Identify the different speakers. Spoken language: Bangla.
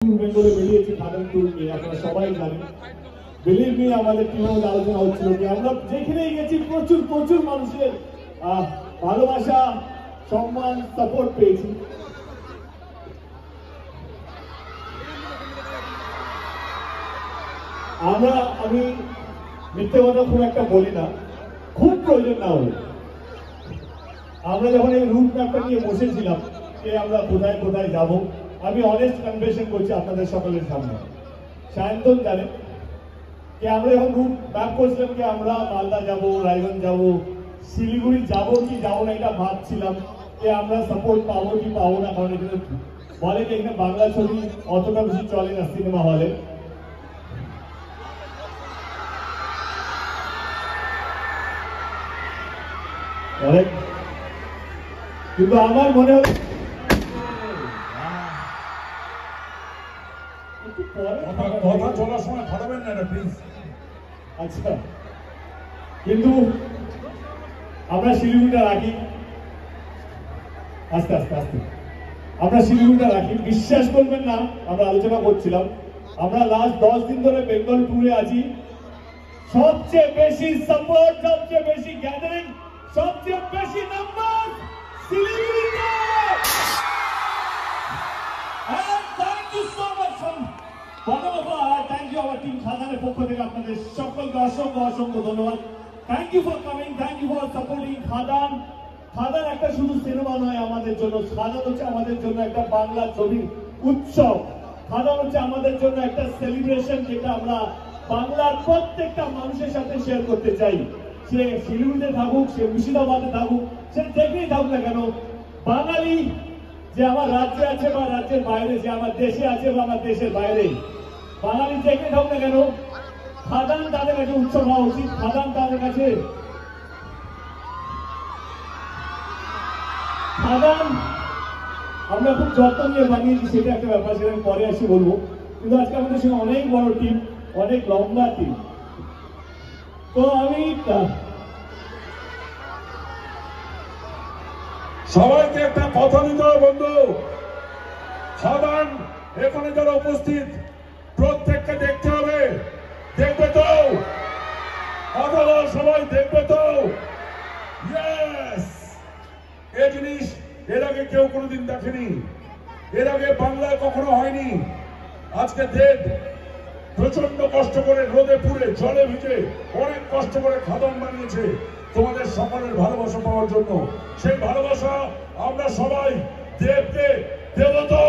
Speaker 1: বেঙ্গলে বেরিয়েছি খাদান ট্যুর নিয়ে, আপনারা সবাই জানেন। বিলিভ মি, আমাদের টিমের মধ্যে আলোচনা হচ্ছিল যে আমরা যেখানেই গেছি প্রচুর প্রচুর মানুষের ভালোবাসা, সম্মান, সাপোর্ট পেয়েছি। আমি মিথ্যে কথা খুব একটা বলি না, খুব প্রয়োজন না হলে। আমরা যখন এই রুট ম্যাপটা নিয়ে বসেছিলাম যে আমরা কোথায় কোথায় যাব, আমি অনেস্ট কনফেশন করছি আপনাদের সকলের সামনে, সায়ন্তন জানেন যে আমরা যখন রুট ম্যাপ করছিলাম যে আমরা মালদা যাব, রায়গঞ্জ যাব, শিলিগুড়ি যাব কি যাবো না, এটা ভাবছিলাম যে আমরা সাপোর্ট পাবো কি পাবো না। কারণ এখানে বলে যে এখানে বাংলা ছবি অতটা বেশি চলে না সিনেমা হলে। কিন্তু আমার মনে হয়
Speaker 2: কথা চলার সময় ফাটাবেন না প্লিজ।
Speaker 1: আচ্ছা, কিন্তু আমরা শিলিগুড়িটা রাখি, আস্তে আস্তে আস্তে আমরা শিলিগুড়িটা রাখি। বিশ্বাস করবেন না, আমরা আলোচনা করছিলাম, আমরা লাস্ট 10 দিন ধরে বেঙ্গল ট্যুরে আছি। সবচেয়ে বেশি সাপোর্ট, সবচেয়ে বেশি গ্যাদারিং, সবচেয়ে বেশি নাম্বার শিলিগুড়িতে। Thank you so much thank you our team খাদানের পক্ষ থেকে আপনাদের সকলকে অসংখ্য অসংখ্য ধন্যবাদ। Thank you for coming, thank you for supporting Khadaan. Khadaan একটা শুধু সিনেমা নয় আমাদের জন্য, খাদান হচ্ছে আমাদের জন্য একটা বাংলা ছবির উৎসব। খাদান হচ্ছে আমাদের জন্য একটা সেলিব্রেশন, যেটা আমরা বাংলার প্রত্যেকটা মানুষের সাথে শেয়ার করতে চাই। সে শিলিগুড়িতে থাকুক, সে মুর্শিদাবাদে থাকুক, সে যেখানেই থাকুক না কেন, বাঙালি যে আমার রাজ্যে আছে বা রাজ্যের বাইরে, যে আমার দেশে আছে বা আমার দেশের বাইরে, বাঙালি যেখানে থাকুক না কেন, খাদান তাদের কাছে উৎসব হওয়া উচিত। খাদান তাদের কাছে, খাদান আমরা খুব যত্ন নিয়ে বানিয়েছি, সেটা একটা ব্যাপার, সেটা আমি পরে আসি বলবো। কিন্তু আজকে আমাদের সঙ্গে অনেক বড় টিম, অনেক লম্বা টিম। তো আমি
Speaker 2: সবাইকে একটা কথা দিতে হবে বন্ধু। খাদান এখানে যারা উপস্থিত প্রত্যেককে দেখতে হবে, দেখবে তো? সবাই দেখবে তো? এই জিনিস এর আগে কেউ কোনোদিন দেখেনি, এর আগে বাংলায় কখনো হয়নি। আজকে দেব প্রচন্ড কষ্ট করে রোদে পুড়ে জলে ভিজে অনেক কষ্ট করে খাদান বানিয়েছে তোমাদের সকলের ভালোবাসা পাওয়ার জন্য। সেই ভালোবাসা আমরা সবাই দেবকে দেব তো?